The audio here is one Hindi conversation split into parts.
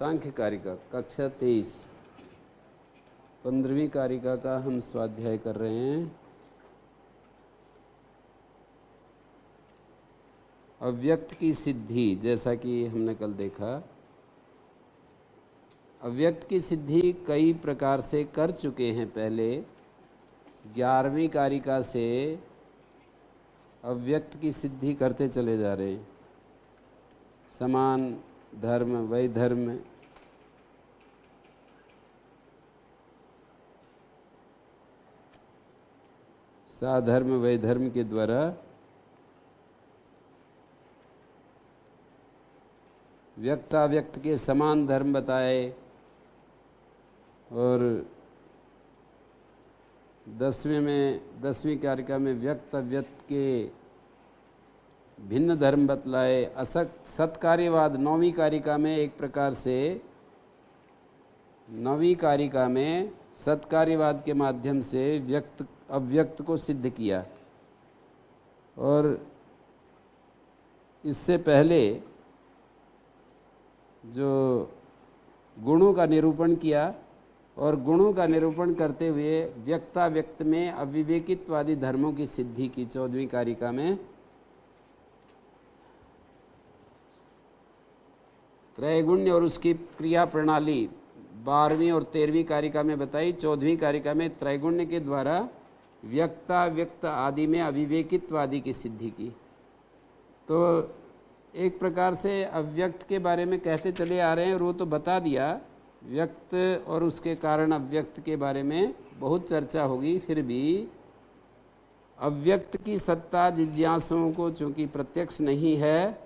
सांख्य कारिका कक्षा 23 15वीं कारिका का हम स्वाध्याय कर रहे हैं। अव्यक्त की सिद्धि, जैसा कि हमने कल देखा, अव्यक्त की सिद्धि कई प्रकार से कर चुके हैं। पहले 11वीं कारिका से अव्यक्त की सिद्धि करते चले जा रहे हैं। समान धर्म, वैधर्म, साधर्म, वैधर्म के द्वारा व्यक्ताव्यक्त के समान धर्म बताए और 10वीं कारिका में व्यक्त अव्यक्त के भिन्न धर्म बतलाए। सत्कार्यवाद 9वीं कारिका में एक प्रकार से 9वीं कारिका में सत्कार्यवाद के माध्यम से व्यक्त अव्यक्त को सिद्ध किया। और इससे पहले जो गुणों का निरूपण किया और गुणों का निरूपण करते हुए व्यक्ताव्यक्त में अविवेकित्वादी धर्मों की सिद्धि की 14वीं कारिका में। त्रैगुण्य और उसकी क्रिया प्रणाली 12वीं और 13वीं कारिका में बताई। 14वीं कारिका में त्रैगुण्य के द्वारा व्यक्ताव्यक्त आदि में अविवेकित्वादि की सिद्धि की। तो एक प्रकार से अव्यक्त के बारे में कहते चले आ रहे हैं और वो तो बता दिया। व्यक्त और उसके कारण अव्यक्त के बारे में बहुत चर्चा होगी। फिर भी अव्यक्त की सत्ता जिज्ञासुओं को चूँकि प्रत्यक्ष नहीं है,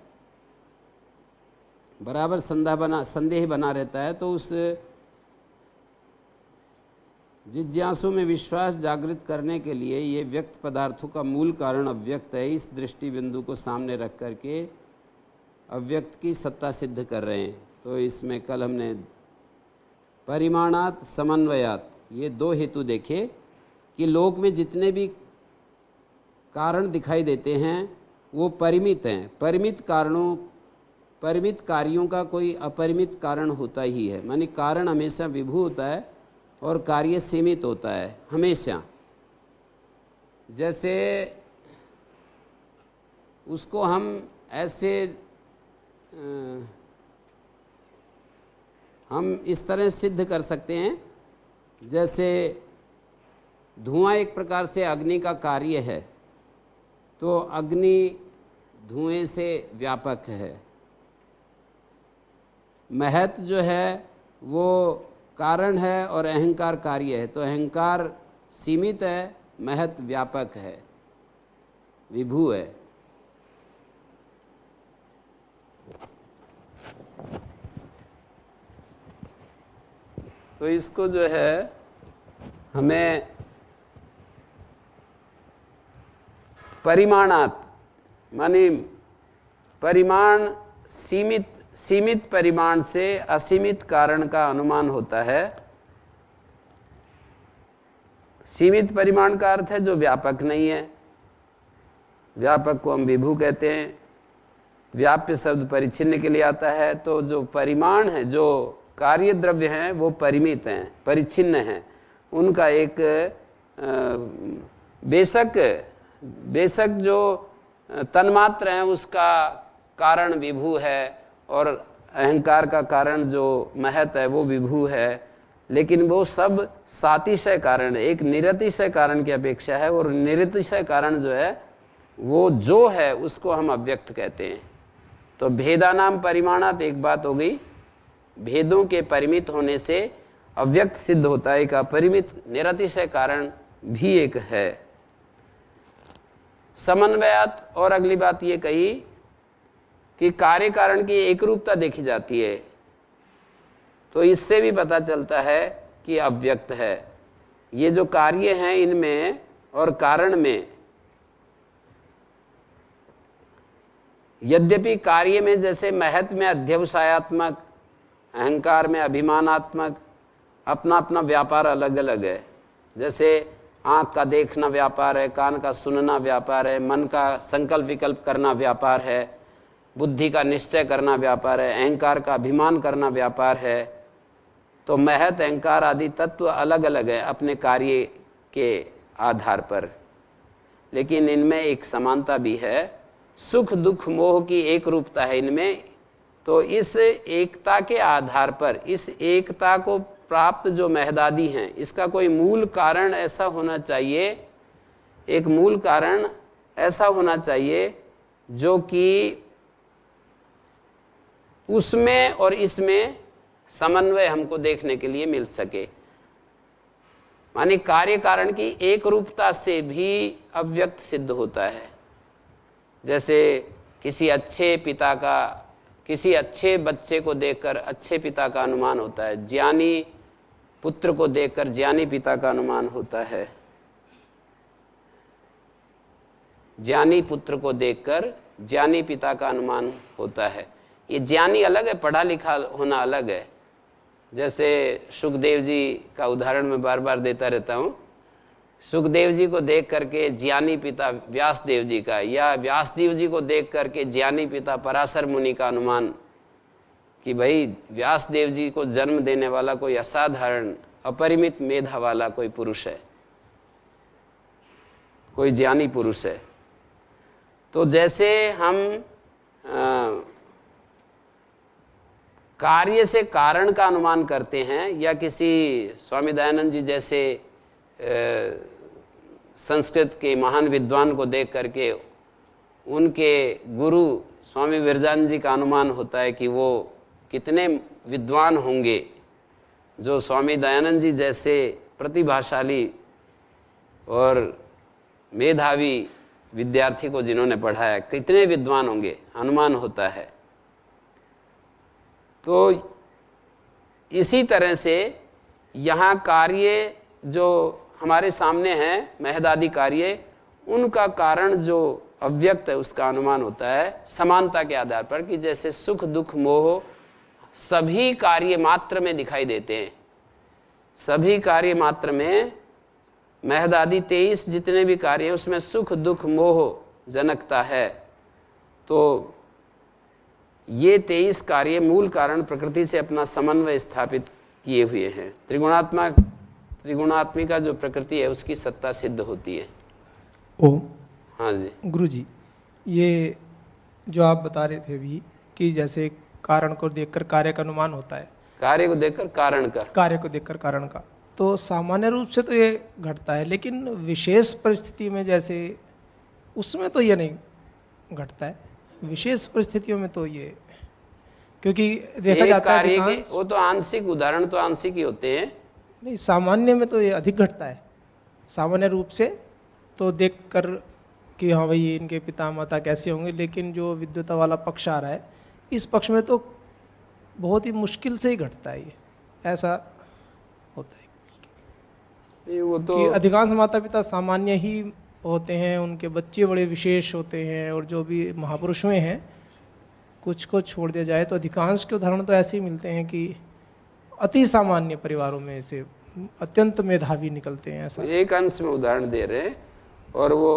बराबर संदेह बना रहता है, तो उस जिज्ञासु में विश्वास जागृत करने के लिए ये व्यक्त पदार्थों का मूल कारण अव्यक्त है, इस दृष्टि बिंदु को सामने रख करके अव्यक्त की सत्ता सिद्ध कर रहे हैं। तो इसमें कल हमने परिमाणात समन्वयात ये दो हेतु देखे कि लोक में जितने भी कारण दिखाई देते हैं वो परिमित हैं। परिमित कार्यों का कोई अपरिमित कारण होता ही है। माने कारण हमेशा विभू होता है और कार्य सीमित होता है हमेशा। जैसे उसको हम ऐसे हम इस तरह सिद्ध कर सकते हैं, जैसे धुआं एक प्रकार से अग्नि का कार्य है, तो अग्नि धुएं से व्यापक है। महत जो है वो कारण है और अहंकार कार्य है, तो अहंकार सीमित है, महत व्यापक है, विभू है। तो इसको जो है हमें परिमाणात, माने परिमाण सीमित परिमाण से असीमित कारण का अनुमान होता है। सीमित परिमाण का अर्थ है जो व्यापक नहीं है। व्यापक को हम विभू कहते हैं। व्याप्य शब्द परिच्छिन्न के लिए आता है। तो जो परिमाण है, जो कार्य द्रव्य हैं, वो परिमित हैं, परिच्छिन्न हैं। उनका एक बेशक जो तन्मात्र है उसका कारण विभू है और अहंकार का कारण जो महत है वो विभू है, लेकिन वो सब सातिशय कारण है, एक निरतिशय कारण की अपेक्षा है। और निरतिशय कारण जो है वो जो है उसको हम अव्यक्त कहते हैं। तो भेदानाम परिमाणात एक बात हो गई, भेदों के परिमित होने से अव्यक्त सिद्ध होता है। एक अपरिमित निरतिशय कारण भी एक है। समन्वयात, और अगली बात ये कही कि कार्य कारण की एक रूपता देखी जाती है, तो इससे भी पता चलता है कि अव्यक्त है। ये जो कार्य हैं इनमें और कारण में, यद्यपि कार्य में जैसे महत में अध्यवसायात्मक, अहंकार में अभिमानात्मक, अपना अपना व्यापार अलग अलग है। जैसे आँख का देखना व्यापार है, कान का सुनना व्यापार है, मन का संकल्प विकल्प करना व्यापार है, बुद्धि का निश्चय करना व्यापार है, अहंकार का अभिमान करना व्यापार है, तो महत, अहंकार आदि तत्व अलग अलग है अपने कार्य के आधार पर, लेकिन इनमें एक समानता भी है। सुख दुख मोह की एक रूपता है इनमें। तो इस एकता के आधार पर, इस एकता को प्राप्त जो महदादी हैं, इसका कोई मूल कारण ऐसा होना चाहिए, एक मूल कारण ऐसा होना चाहिए जो कि उसमें और इसमें समन्वय हमको देखने के लिए मिल सके। माने कार्य कारण की एक रूपता से भी अव्यक्त सिद्ध होता है। जैसे किसी अच्छे पिता का, किसी अच्छे बच्चे को देखकर अच्छे पिता का अनुमान होता है, ज्ञानी पुत्र को देखकर ज्ञानी पिता का अनुमान होता है, ज्ञानी पुत्र को देखकर ज्ञानी पिता का अनुमान होता है। ये ज्ञानी अलग है, पढ़ा लिखा होना अलग है। जैसे सुखदेव जी का उदाहरण मैं बार बार देता रहता हूँ। सुखदेव जी को देख करके ज्ञानी पिता व्यास देव जी का, या व्यास देव जी को देख करके ज्ञानी पिता पराशर मुनि का अनुमान कि भाई व्यास देव जी को जन्म देने वाला कोई असाधारण अपरिमित मेधा वाला कोई पुरुष है, कोई ज्ञानी पुरुष है। तो जैसे हम कार्य से कारण का अनुमान करते हैं, या किसी स्वामी दयानंद जी जैसे संस्कृत के महान विद्वान को देख करके उनके गुरु स्वामी विरजानंद जी का अनुमान होता है कि वो कितने विद्वान होंगे, जो स्वामी दयानंद जी जैसे प्रतिभाशाली और मेधावी विद्यार्थी को जिन्होंने पढ़ाया, कितने विद्वान होंगे, अनुमान होता है। तो इसी तरह से यहाँ कार्य जो हमारे सामने हैं, महदादि कार्य, उनका कारण जो अव्यक्त है उसका अनुमान होता है समानता के आधार पर, कि जैसे सुख दुख मोह सभी कार्य मात्र में दिखाई देते हैं। सभी कार्य मात्र में महदादि 23 जितने भी कार्य हैं उसमें सुख दुख मोह जनकता है। तो ये 23 कार्य मूल कारण प्रकृति से अपना समन्वय स्थापित किए हुए हैं। त्रिगुणात्मिका जो प्रकृति है उसकी सत्ता सिद्ध होती है। ओम। हाँ जी गुरु जी, ये जो आप बता रहे थे अभी कि जैसे कारण को देखकर कार्य का अनुमान होता है, कार्य को देखकर कारण का, कार्य को देखकर कारण का, तो सामान्य रूप से तो ये घटता है, लेकिन विशेष परिस्थिति में जैसे उसमें तो ये नहीं घटता है। विशेष परिस्थितियों में तो ये, क्योंकि देखा जाता है वो तो आंशिक, उदाहरण तो आंशिक ही होते हैं। नहीं, सामान्य में तो ये अधिक घटता है। सामान्य रूप से तो देखकर कि हाँ भाई इनके पिता माता कैसे होंगे, लेकिन जो विद्वता वाला पक्ष आ रहा है इस पक्ष में तो बहुत ही मुश्किल से ही घटता है। ये ऐसा होता है वो तो कि अधिकांश माता पिता सामान्य ही होते हैं, उनके बच्चे बड़े विशेष होते हैं, और जो भी महापुरुष में हैं कुछ को छोड़ दिया जाए तो अधिकांश के उदाहरण तो ऐसे ही मिलते हैं कि अति सामान्य परिवारों में से अत्यंत मेधावी निकलते हैं। ऐसा एक अंश में उदाहरण दे रहे हैं, और वो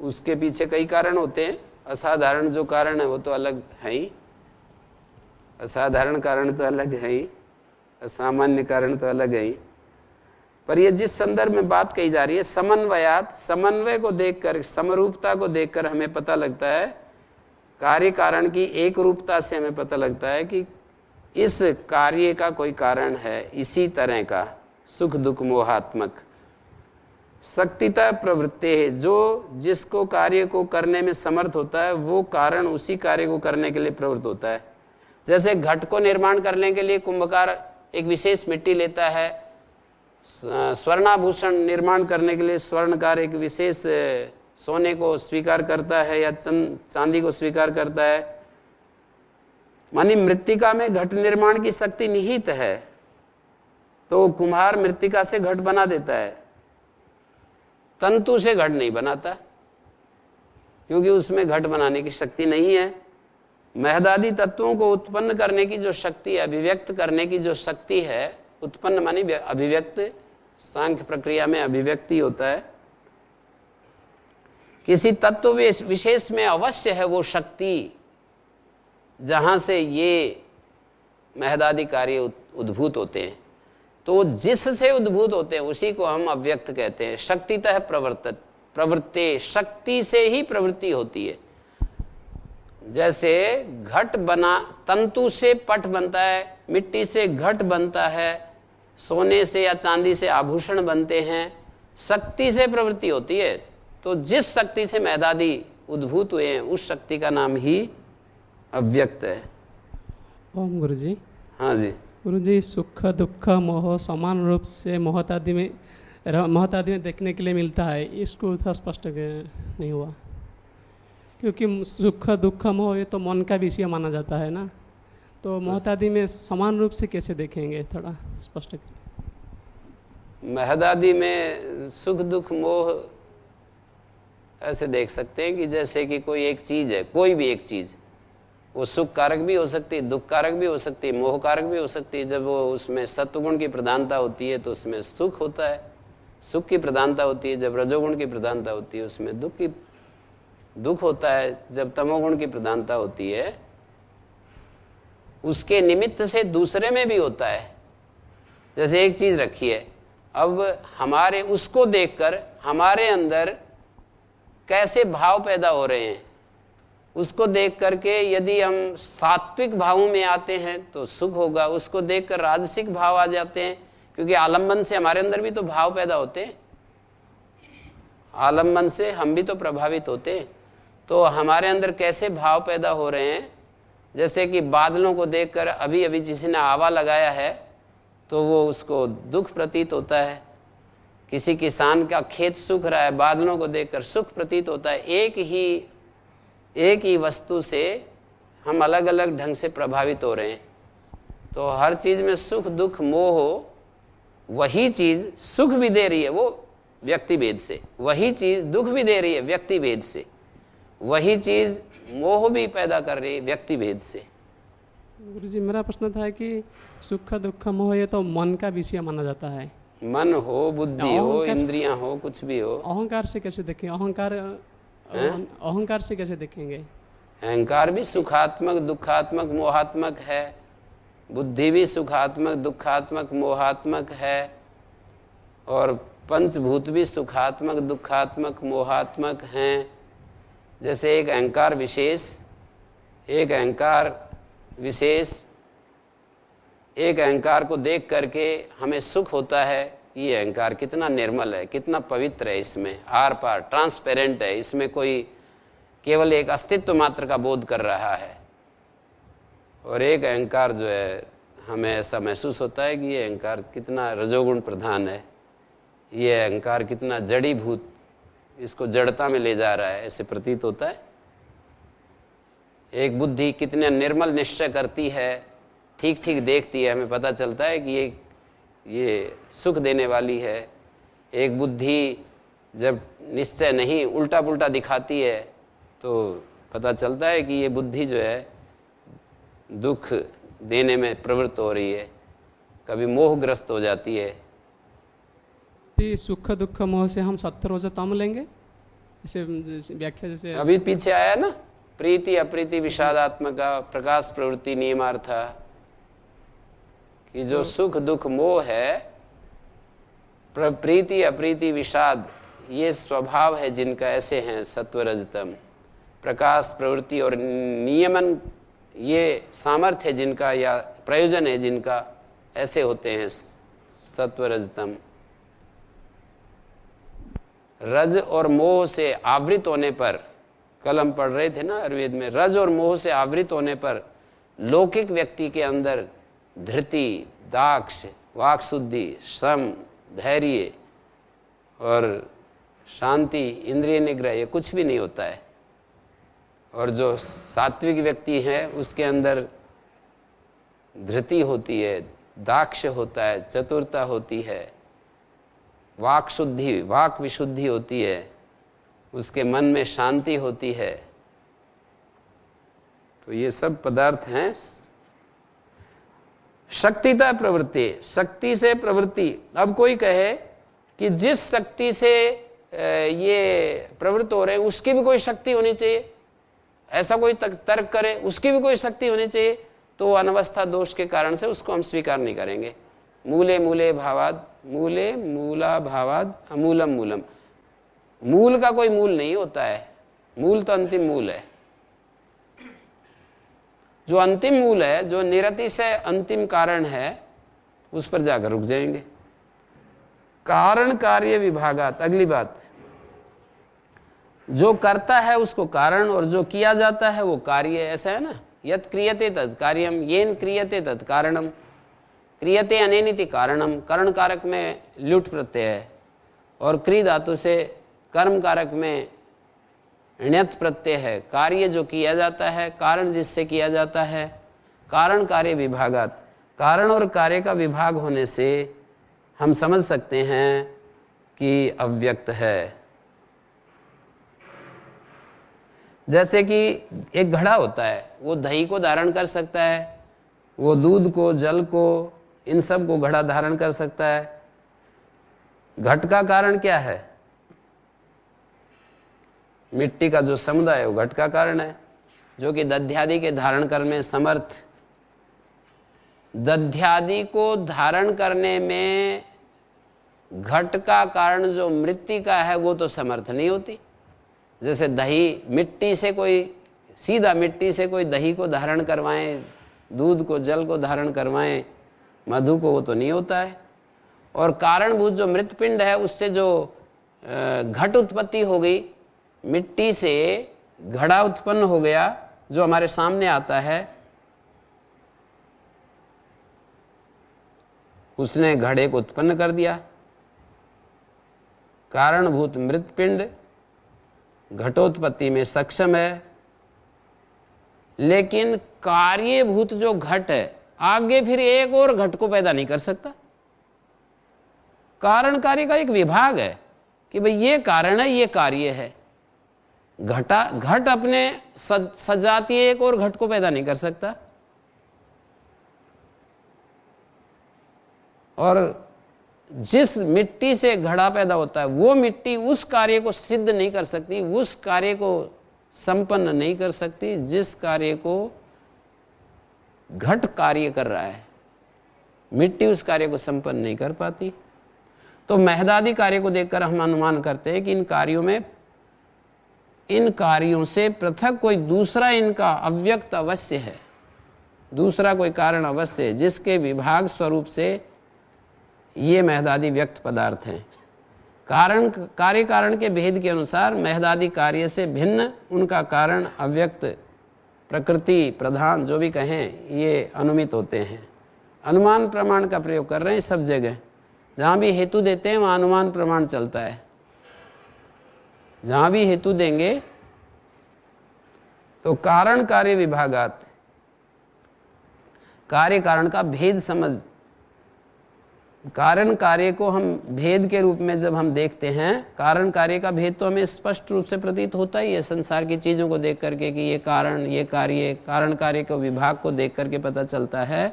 उसके पीछे कई कारण होते हैं। असाधारण जो कारण है वो तो अलग है ही, असाधारण कारण तो अलग है ही, असामान्य कारण तो अलग है ही। पर ये जिस संदर्भ में बात कही जा रही है समन्वयात, समन्वय को देखकर, समरूपता को देखकर हमें पता लगता है, कार्य कारण की एक रूपता से हमें पता लगता है कि इस कार्य का कोई कारण है इसी तरह का सुख दुख मोहात्मक। शक्तिता प्रवृत्ति है, जो जिसको कार्य को करने में समर्थ होता है वो कारण उसी कार्य को करने के लिए प्रवृत्त होता है। जैसे घट को निर्माण करने के लिए कुंभकार एक विशेष मिट्टी लेता है, स्वर्णाभूषण निर्माण करने के लिए स्वर्णकार एक विशेष सोने को स्वीकार करता है या चांदी को स्वीकार करता है। मानी मृत्तिका में घट निर्माण की शक्ति निहित है, तो कुम्हार मृत्तिका से घट बना देता है, तंतु से घट नहीं बनाता, क्योंकि उसमें घट बनाने की शक्ति नहीं है। महदादी तत्वों को उत्पन्न करने की जो शक्ति है, अभिव्यक्त करने की जो शक्ति है, उत्पन्न मानी अभिव्यक्त, सांख्य प्रक्रिया में अभिव्यक्ति होता है। किसी तत्व विशेष में अवश्य है वो शक्ति जहां से ये महदादि कार्य उद्भूत होते हैं। तो वो जिससे उद्भूत होते हैं उसी को हम अव्यक्त कहते हैं। शक्तितः प्रवृत्ते, शक्ति से ही प्रवृत्ति होती है। जैसे घट बना, तंतु से पट बनता है, मिट्टी से घट बनता है, सोने से या चांदी से आभूषण बनते हैं, शक्ति से प्रवृत्ति होती है। तो जिस शक्ति से महदादि उद्भूत हुए हैं उस शक्ति का नाम ही अव्यक्त है। ओम गुरुजी। हाँ जी गुरुजी, सुख दुख मोह समान रूप से महतादि में देखने के लिए मिलता है, इसको थोड़ा स्पष्ट नहीं हुआ, क्योंकि सुख दुख मोह ये तो मन का विषय माना जाता है ना, तो महतादि में समान रूप से कैसे देखेंगे, थोड़ा स्पष्ट करें। महदादि में सुख दुख मोह ऐसे देख सकते हैं कि जैसे कि कोई एक चीज है, कोई भी एक चीज, वो सुख कारक भी हो सकती है, दुख कारक भी हो सकती है, मोह कारक भी हो सकती है। जब वो उसमें सत्वगुण की प्रधानता होती है तो उसमें सुख होता है, सुख की प्रधानता होती है। जब रजोगुण की प्रधानता होती है उसमें दुख होता है। जब तमोगुण की प्रधानता होती है उसके निमित्त से दूसरे में भी होता है। जैसे एक चीज रखी है, अब हमारे उसको देखकर हमारे अंदर कैसे भाव पैदा हो रहे हैं, उसको देख करके यदि हम सात्विक भावों में आते हैं तो सुख होगा, उसको देखकर राजसिक भाव आ जाते हैं, क्योंकि आलम्बन से हमारे अंदर भी तो भाव पैदा होते हैं, आलम्बन से हम भी तो प्रभावित होते हैं। तो हमारे अंदर कैसे भाव पैदा हो रहे हैं, जैसे कि बादलों को देखकर अभी अभी किसी ने आवा लगाया है तो वो उसको दुख प्रतीत होता है। किसी किसान का खेत सूख रहा है, बादलों को देखकर सुख प्रतीत होता है। एक ही वस्तु से हम अलग अलग ढंग से प्रभावित हो रहे हैं। तो हर चीज में सुख दुख मोह, वही चीज सुख भी दे रही है वो व्यक्ति भेद से, वही चीज दुख भी दे रही है व्यक्ति भेद से, वही चीज मोह भी पैदा कर रही है व्यक्ति भेद से। गुरुजी, मेरा प्रश्न था कि सुख दुख मोह ये तो मन का विषय माना जाता है। मन हो, बुद्धि हो, इंद्रियां हो, कुछ भी हो। अहंकार से कैसे देखें? अहंकार से कैसे देखेंगे? अहंकार भी सुखात्मक दुखात्मक मोहात्मक है, बुद्धि भी सुखात्मक दुखात्मक मोहात्मक है, और पंचभूत भी सुखात्मक दुखात्मक मोहात्मक हैं। जैसे एक अहंकार विशेष एक अहंकार को देख करके हमें सुख होता है, ये अहंकार कितना निर्मल है, कितना पवित्र है, इसमें आर पार ट्रांसपेरेंट है, इसमें कोई केवल एक अस्तित्व मात्र का बोध कर रहा है। और एक अहंकार जो है हमें ऐसा महसूस होता है कि ये अहंकार कितना रजोगुण प्रधान है, ये अहंकार कितना जड़ीभूत, इसको जड़ता में ले जा रहा है, ऐसे प्रतीत होता है। एक बुद्धि कितने निर्मल निश्चय करती है, ठीक ठीक देखती है, हमें पता चलता है कि ये सुख देने वाली है। एक बुद्धि जब निश्चय नहीं उल्टा पुल्टा दिखाती है तो पता चलता है कि ये बुद्धि जो है दुख देने में प्रवृत्त हो रही है, कभी मोहग्रस्त हो जाती है। सुख दुख मोह से हम सत्व रज तम लेंगे, इसे व्याख्या जैसे अभी पीछे आया ना, प्रीति अप्रीति विषादात्मक प्रकाश प्रवृत्ति नियमार्थ, कि जो सुख दुख मोह है, प्रीति अप्रीति विषाद, ये स्वभाव है जिनका, ऐसे हैं सत्व रजतम। प्रकाश प्रवृत्ति और नियमन ये सामर्थ्य है जिनका या प्रयोजन है जिनका, ऐसे होते हैं सत्व रजतम। रज और मोह से आवृत होने पर, कल हम पढ़ रहे थे ना आयुर्वेद में, रज और मोह से आवृत होने पर लौकिक व्यक्ति के अंदर धृति, दाक्ष, वाक शुद्धि, श्रम, धैर्य और शांति, इंद्रिय निग्रह, ये कुछ भी नहीं होता है। और जो सात्विक व्यक्ति है उसके अंदर धृति होती है, दाक्ष होता है, चतुरता होती है, वाक शुद्धि, वाक विशुद्धि होती है, उसके मन में शांति होती है। तो ये सब पदार्थ हैं शक्तिता प्रवृत्ति, शक्ति से प्रवृत्ति। अब कोई कहे कि जिस शक्ति से ये प्रवृत्त हो रहे हैं उसकी भी कोई शक्ति होनी चाहिए, ऐसा कोई तर्क करे उसकी भी कोई शक्ति होनी चाहिए, तो अनवस्था दोष के कारण से उसको हम स्वीकार नहीं करेंगे। मूले मूले भावाद, मूले मूला भावाद अमूलम मूलम, मूल का कोई मूल नहीं होता है, मूल तो अंतिम मूल है। जो अंतिम मूल है, जो निरतिशय अंतिम कारण है, उस पर जाकर रुक जाएंगे। कारण कार्य विभागात, अगली बात, जो करता है उसको कारण और जो किया जाता है वो कार्य, ऐसा है ना। यत् क्रियते तत् कार्यम, येन क्रियते तत् कारणम, क्रियते अनेनिति कारणम, कर्ण कारक में ल्युट प्रत्यय है और क्री धातु से कर्म कारक में ण्यत प्रत्यय है। कार्य जो किया जाता है, कारण जिससे किया जाता है, कारण कार्य विभागात, कारण और कार्य का विभाग होने से हम समझ सकते हैं कि अव्यक्त है। जैसे कि एक घड़ा होता है, वो दही को धारण कर सकता है, वो दूध को, जल को, इन सब को घड़ा धारण कर सकता है। घट का कारण क्या है? मिट्टी का जो समुदाय है वो घट का कारण है, जो कि दध्यादि के धारण करने में समर्थ। दध्यादि को धारण करने में घट का कारण जो मृत्तिका है वो तो समर्थ नहीं होती। जैसे दही, मिट्टी से कोई सीधा मिट्टी से कोई दही को धारण करवाएं, दूध को, जल को धारण करवाएं, मधु को, वो तो नहीं होता है। और कारणभूत जो मृतपिंड है उससे जो घट उत्पत्ति हो गई, मिट्टी से घड़ा उत्पन्न हो गया जो हमारे सामने आता है, उसने घड़े को उत्पन्न कर दिया। कारणभूत मृतपिंड घटोत्पत्ति में सक्षम है, लेकिन कार्यभूत जो घट है आगे फिर एक और घट को पैदा नहीं कर सकता। कारण कार्य का एक विभाग है कि भाई ये कारण है, ये कार्य है। घट अपने सजातीय एक और घट को पैदा नहीं कर सकता। और जिस मिट्टी से घड़ा पैदा होता है वो मिट्टी उस कार्य को सिद्ध नहीं कर सकती, उस कार्य को संपन्न नहीं कर सकती जिस कार्य को घट कार्य कर रहा है। मिट्टी उस कार्य को संपन्न नहीं कर पाती। तो महदादि कार्य को देखकर हम अनुमान करते हैं कि इन कार्यों से पृथक कोई दूसरा इनका अव्यक्त अवश्य है, दूसरा कोई कारण अवश्य है, जिसके विभाग स्वरूप से ये महदादि व्यक्त पदार्थ हैं। कारण कार्य कारण के भेद के अनुसार महदादि कार्य से भिन्न उनका कारण अव्यक्त, प्रकृति प्रधान जो भी कहें, ये अनुमित होते हैं। अनुमान प्रमाण का प्रयोग कर रहे हैं सब जगह, जहाँ भी हेतु देते हैं वहाँ अनुमान प्रमाण चलता है। जहाँ भी हेतु देंगे तो कारण कार्य विभागात, कार्य कारण का भेद समझ, कारण कार्य को हम भेद के रूप में जब हम देखते हैं, कारण कार्य का भेद तो हमें स्पष्ट रूप से प्रतीत होता ही है संसार की चीज़ों को देख करके कि ये कारण, ये कार्य, कारण कार्य के विभाग को देख करके पता चलता है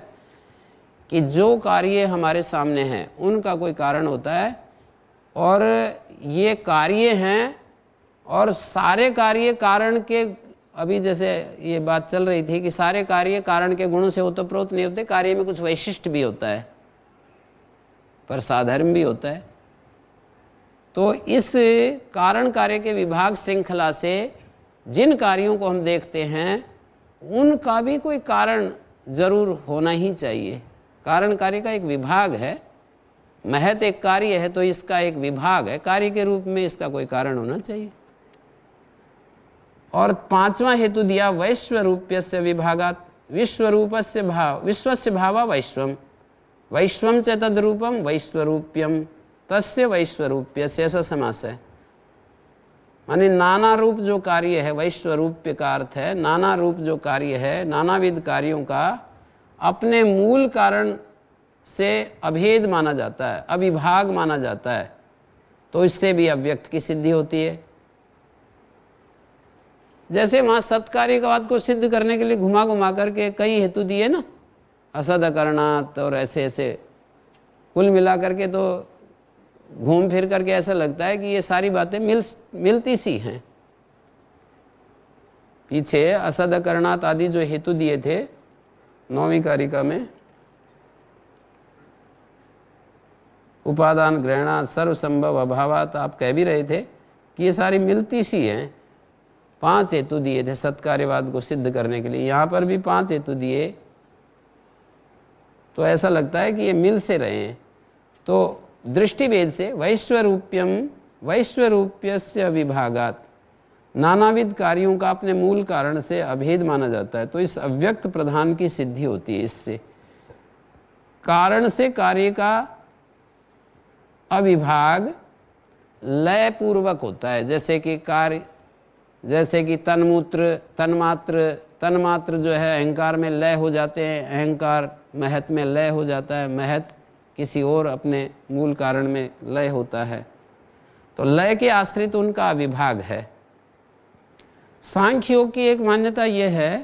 कि जो कार्य हमारे सामने हैं उनका कोई कारण होता है और ये कार्य हैं और सारे कार्य कारण के, अभी जैसे ये बात चल रही थी कि सारे कार्य कारण के गुणों से ओतप्रोत नहीं होते, कार्य में कुछ वैशिष्ट भी होता है पर साधर्म भी होता है। तो इस कारण कार्य के विभाग श्रृंखला से जिन कार्यों को हम देखते हैं उनका भी कोई कारण जरूर होना ही चाहिए। कारण कार्य का एक विभाग है, महत एक कार्य है तो इसका एक विभाग है, कार्य के रूप में इसका कोई कारण होना चाहिए। और पांचवा हेतु दिया वैश्वरूप्यस्य विभागात, विश्वरूपस्य भाव, विश्वस्य भावा वैश्वम, वैश्वम च तद्रूपम वैश्वरूप्यम तस्य वैश्वरूप्यस्य, ऐसा समास है। माने नाना रूप जो कार्य है, वैश्वरूप्य का अर्थ है नाना रूप जो कार्य है, नानाविध कार्यों का अपने मूल कारण से अभेद माना जाता है, अविभाग माना जाता है, तो इससे भी अव्यक्त की सिद्धि होती है। जैसे वहां सत्कार्यवाद को सिद्ध करने के लिए घुमा घुमा करके कई हेतु दिए ना, असद करणात और ऐसे ऐसे, कुल मिला करके तो घूम फिर करके ऐसा लगता है कि ये सारी बातें मिलती सी हैं। पीछे असद करणात आदि जो हेतु दिए थे 9वीं कारिका में, उपादान ग्रहणा सर्व संभव अभावात, आप कह भी रहे थे कि ये सारी मिलती सी हैं। 5 हेतु दिए थे सत्कार्यवाद को सिद्ध करने के लिए, यहाँ पर भी 5 हेतु दिए, तो ऐसा लगता है कि ये मिल से रहे हैं। तो दृष्टिभेद से वैश्वरूप्यस्य विभागात, नानाविध कार्यों का अपने मूल कारण से अभेद माना जाता है। तो इस अव्यक्त प्रधान की सिद्धि होती है। इससे कारण से कार्य का अविभाग लय पूर्वक होता है। जैसे कि तन्मात्र जो है अहंकार में लय हो जाते हैं, अहंकार महत में लय हो जाता है, महत किसी और अपने मूल कारण में लय होता है। तो लय के आश्रित उनका अविभाग है। सांख्यों की एक मान्यता यह है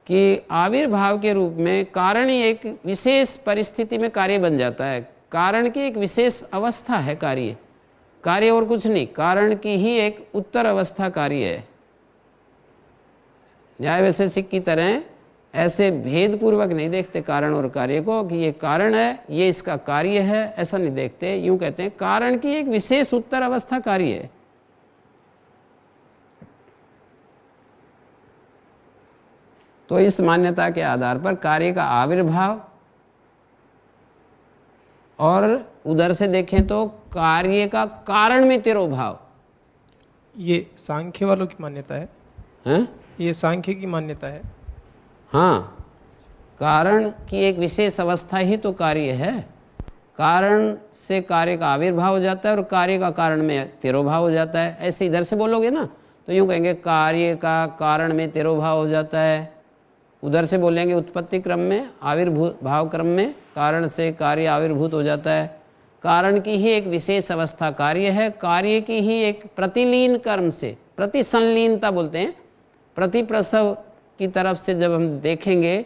कि आविर्भाव के रूप में कारण ही एक विशेष परिस्थिति में कार्य बन जाता है। कारण की एक विशेष अवस्था है कार्य और कुछ नहीं, कारण की ही एक उत्तर अवस्था कार्य है। न्याय वैशेषिक की तरह ऐसे भेद पूर्वक नहीं देखते कारण और कार्य को कि ये कारण है, ये इसका कार्य है, ऐसा नहीं देखते। यूं कहते हैं कारण की एक विशेष उत्तर अवस्था कार्य है। तो इस मान्यता के आधार पर कार्य का आविर्भाव, और उधर से देखें तो कार्य का कारण में तिरोभाव, ये सांख्य वालों की मान्यता है। ये सांख्य की मान्यता है। हाँ, कारण की एक विशेष अवस्था ही तो कार्य है। कारण से कार्य का आविर्भाव हो जाता है और कार्य का कारण में तिरोभाव हो जाता है। ऐसे इधर से बोलोगे ना तो यूं कहेंगे कार्य का कारण में तिरोभाव हो जाता है। उधर से बोलेंगे उत्पत्ति क्रम में, आविर्भाव क्रम में कारण से कार्य आविर्भूत हो जाता है। कारण की ही एक विशेष अवस्था कार्य है। कार्य की ही एक प्रतिलीन कर्म से, प्रतिसंलीनता बोलते हैं, प्रतिप्रसव की तरफ से जब हम देखेंगे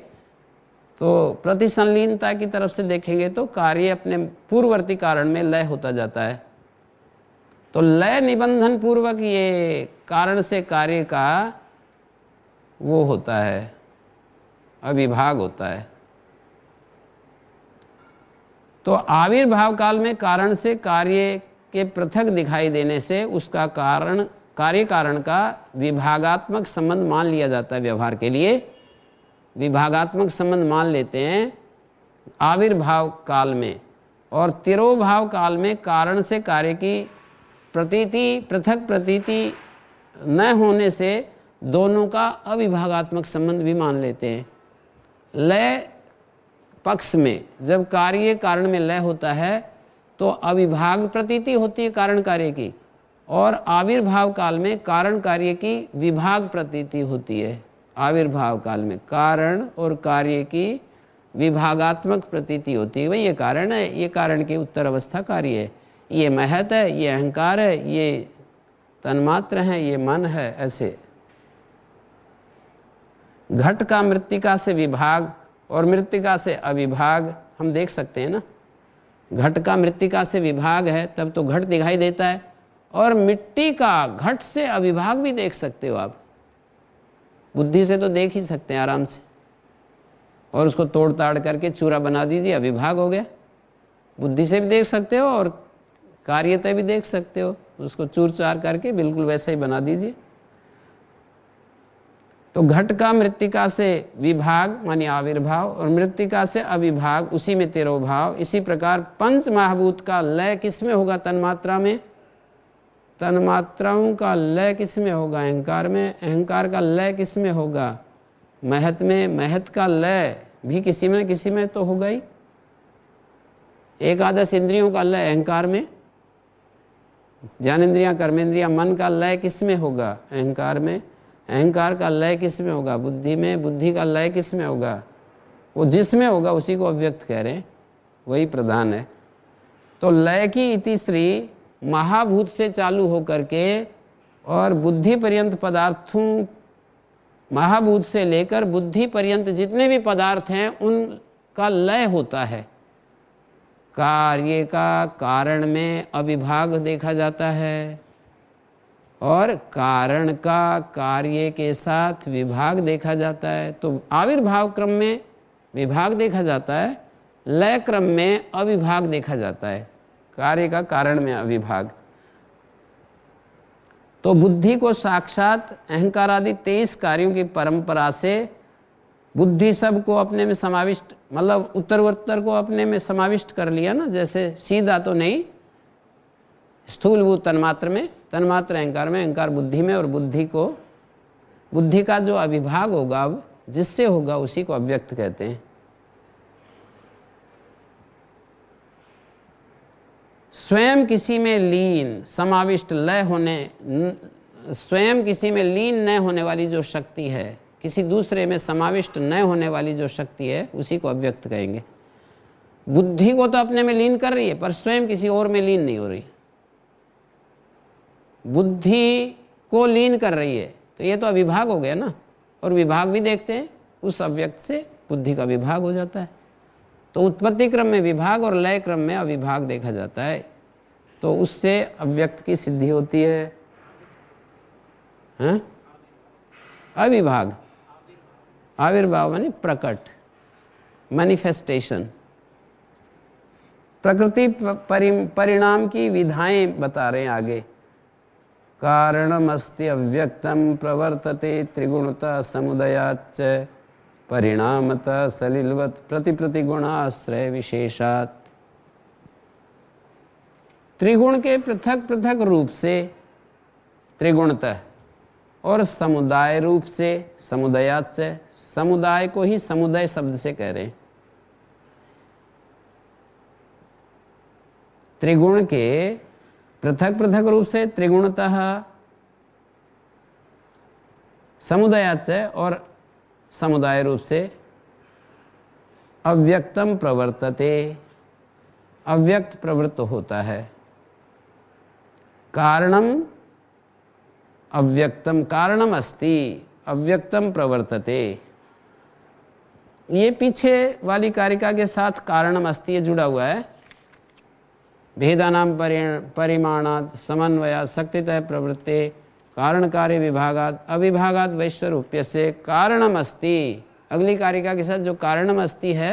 तो प्रतिसंलीनता की तरफ से देखेंगे तो कार्य अपने पूर्ववर्ती कारण में लय होता जाता है। तो लय निबंधन पूर्वक ये कारण से कार्य का वो होता है, अविभाग होता है। तो आविर्भाव काल में कारण से कार्य के पृथक दिखाई देने से उसका कार्य कारण का विभागात्मक संबंध मान लिया जाता है। व्यवहार के लिए विभागात्मक संबंध मान लेते हैं आविर्भाव काल में, और तिरोभाव काल में कारण से कार्य की पृथक प्रतीति न होने से दोनों का अविभागात्मक संबंध भी मान लेते हैं। लय पक्ष में जब कार्य कारण में लय होता है तो अविभाग प्रतीति होती है कारण कार्य की, और आविर्भाव काल में कारण कार्य की विभाग प्रतीति होती है। आविर्भाव काल में कारण और कार्य की विभागात्मक प्रतीति होती है। भाई ये कारण है, ये कारण की उत्तर अवस्था कार्य है, ये महत है, ये अहंकार है, ये तन्मात्र है, ये मन है। ऐसे घट का मृत्तिका से विभाग और मृत्तिका से अविभाग हम देख सकते हैं ना। घट का मृत्तिका से विभाग है तब तो घट दिखाई देता है, और मिट्टी का घट से अविभाग भी देख सकते हो आप। बुद्धि से तो देख ही सकते हैं आराम से, और उसको तोड़ ताड़ करके चूरा बना दीजिए, अविभाग हो गया। बुद्धि से भी देख सकते हो और कार्यता भी देख सकते हो, उसको चूर चार करके बिल्कुल वैसा ही बना दीजिए। तो घट का मृत्तिका से विभाग मानी आविर्भाव, और मृत्तिका से अविभाग, उसी में तिरोभाव। इसी प्रकार पंच महाभूत का लय किसमें होगा? तन्मात्रा में। तन्मात्राओं का लय किसमें होगा? अहंकार में। अहंकार का लय किसमें होगा? महत में। महत का लय भी किसी में किसी में तो होगा ही। एकादश इंद्रियों का लय अहंकार में। ज्ञानेन्द्रियां, कर्मेंद्रियां, मन का लय किसमें होगा? अहंकार में। अहंकार का लय किसमें होगा? बुद्धि में। बुद्धि का लय किसमें होगा? वो जिसमें होगा उसी को अव्यक्त कह रहे हैं, वही प्रधान है। तो लय की इतिश्री महाभूत से चालू होकर के और बुद्धि पर्यंत पदार्थों, महाभूत से लेकर बुद्धि पर्यंत जितने भी पदार्थ हैं उनका लय होता है। कार्य का कारण में अविभाग देखा जाता है और कारण का कार्य के साथ विभाग देखा जाता है। तो आविर्भाव क्रम में विभाग देखा जाता है, लय क्रम में अविभाग देखा जाता है, कार्य का कारण में अविभाग। तो बुद्धि को साक्षात अहंकार आदि 23 कार्यों की परंपरा से बुद्धि सब को अपने में समाविष्ट, मतलब उत्तरोत्तर को अपने में समाविष्ट कर लिया ना। जैसे सीधा तो नहीं, स्थूल वो तन्मात्र में, तन्मात्र अहंकार में, अहंकार बुद्धि में, और बुद्धि का जो अविभाग होगा अब जिससे होगा उसी को अव्यक्त कहते हैं। स्वयं किसी में लीन समाविष्ट लय होने, स्वयं किसी में लीन न होने वाली जो शक्ति है, किसी दूसरे में समाविष्ट न होने वाली जो शक्ति है, उसी को अव्यक्त कहेंगे। बुद्धि को तो अपने में लीन कर रही है पर स्वयं किसी और में लीन नहीं हो रही। बुद्धि को लीन कर रही है तो ये तो अविभाग हो गया ना। और विभाग भी देखते हैं, उस अव्यक्त से बुद्धि का विभाग हो जाता है। तो उत्पत्ति क्रम में विभाग और लय क्रम में अविभाग देखा जाता है, तो उससे अव्यक्त की सिद्धि होती है। हाँ? अविभाग, आविर्भाव माने प्रकट, मैनिफेस्टेशन। प्रकृति परिणाम की विधाएं बता रहे हैं आगे। कारणमस्ति अव्यक्तम प्रवर्तते त्रिगुणता समुदयाच्च परिणामतः सलिलवत् प्रतिगुणाश्रय विशेषात्। त्रिगुण के पृथक पृथक रूप से त्रिगुणतः और समुदाय रूप से समुदयाच्च, समुदाय को ही समुदाय शब्द से कह रहे हैं। त्रिगुण के पृथक पृथक रूप से त्रिगुणतः समुदयाच्च और समुदाय रूप से अव्यक्तम प्रवर्तते, अव्यक्त प्रवृत्त होता है। कारणम अव्यक्तम, कारणम अस्ति अव्यक्तम प्रवर्तते। ये पीछे वाली कारिका के साथ कारणम अस्ति ये जुड़ा हुआ है। भेदानाम परिमाणात् समन्वयात् शक्तितः प्रवृत्ते कारण कार्य विभागात अविभागात वैश्वरूप्य से कारणम अस्ति। अगली कारिका के साथ जो कारणम अस्ति है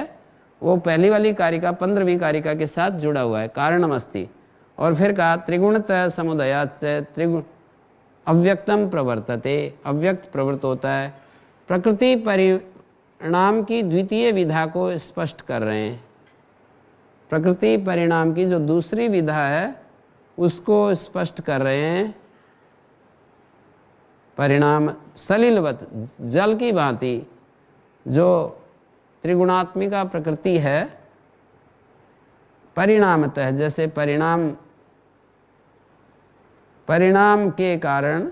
वो पहली वाली कारिका 15वीं कारिका के साथ जुड़ा हुआ है, कारणम अस्ति। और फिर कहा त्रिगुणतः समुदयाच्च त्रिगुण अव्यक्तम प्रवर्तते, अव्यक्त प्रवृत्त होता है। प्रकृति परिणाम की द्वितीय विधा को स्पष्ट कर रहे हैं। प्रकृति परिणाम की जो दूसरी विधा है उसको स्पष्ट कर रहे हैं। परिणाम सलिलवत, जल की भांति जो त्रिगुणात्मिका प्रकृति है, परिणामतः जैसे परिणाम के कारण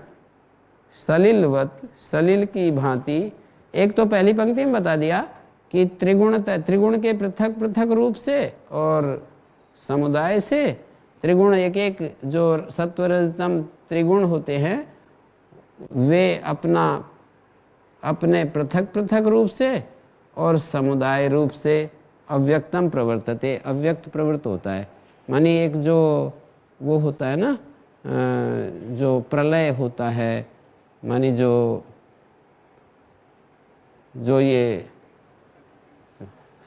सलिलवत, सलिल की भांति। एक तो पहली पंक्ति में बता दिया कि त्रिगुण के पृथक पृथक रूप से और समुदाय से त्रिगुण, एक एक जो सत्वरजतम त्रिगुण होते हैं वे अपने पृथक पृथक रूप से और समुदाय रूप से अव्यक्तम प्रवर्तते, अव्यक्त प्रवृत्त होता है। मानी एक जो वो होता है ना, जो प्रलय होता है, मानी जो ये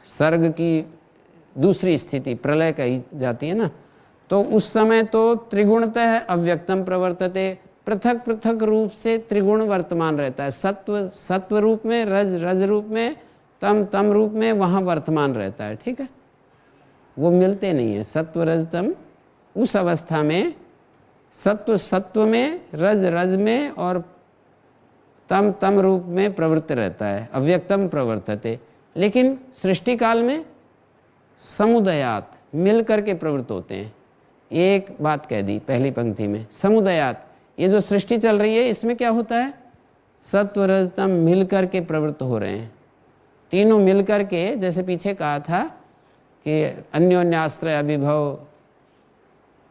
सर्ग की दूसरी स्थिति प्रलय कही जाती है ना, तो उस समय तो त्रिगुणतः अव्यक्तम प्रवर्तते, पृथक पृथक रूप से त्रिगुण वर्तमान रहता है। सत्व रूप में, रज रूप में, तम रूप में वहां वर्तमान रहता है। ठीक है, वो मिलते नहीं है। सत्व रज तम उस अवस्था में सत्व में, रज में और तम रूप में प्रवृत्त रहता है, अव्यक्तम प्रवर्तते। लेकिन सृष्टि काल में समुदयात मिल करके प्रवृत्त होते हैं। एक बात कह दी पहली पंक्ति में, समुदयात। ये जो सृष्टि चल रही है इसमें क्या होता है, सत्व रज तम मिल करके प्रवृत्त हो रहे हैं, तीनों मिल करके। जैसे पीछे कहा था कि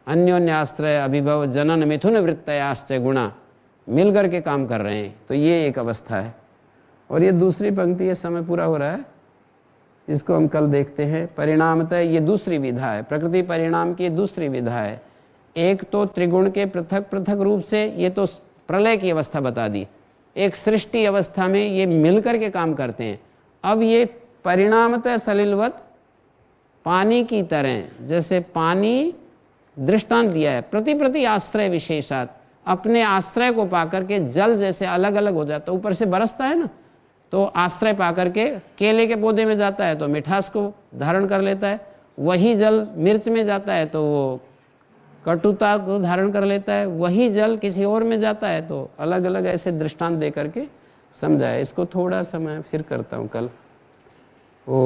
अन्योन्याश्रय अभिभव जनन मिथुन वृत्तयाश्च गुणा, मिल करके काम कर रहे हैं। तो ये एक अवस्था है। और ये दूसरी पंक्ति, ये समय पूरा हो रहा है, इसको हम कल देखते हैं। परिणामतः ये दूसरी विधा है, प्रकृति परिणाम की दूसरी विधा है। एक तो त्रिगुण के पृथक पृथक रूप से, ये तो प्रलय की अवस्था बता दी। एक सृष्टि अवस्था में ये मिलकर के काम करते हैं। अब ये परिणामतः सलिलवत पानी की तरह, जैसे पानी दृष्टांत दिया है, प्रति प्रति आश्रय विशेषात, अपने आश्रय को पाकर के जल जैसे अलग अलग हो जाता है, ऊपर से बरसता है ना, तो आश्रय पाकर के केले के पौधे में जाता है तो मिठास को धारण कर लेता है, वही जल मिर्च में जाता है तो वो कटुता को धारण कर लेता है, वही जल किसी और में जाता है तो अलग अलग ऐसे दृष्टांत दे करके समझाया। इसको थोड़ा सा मैं फिर करता हूँ कल। ओ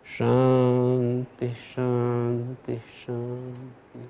शांति शांति शांति।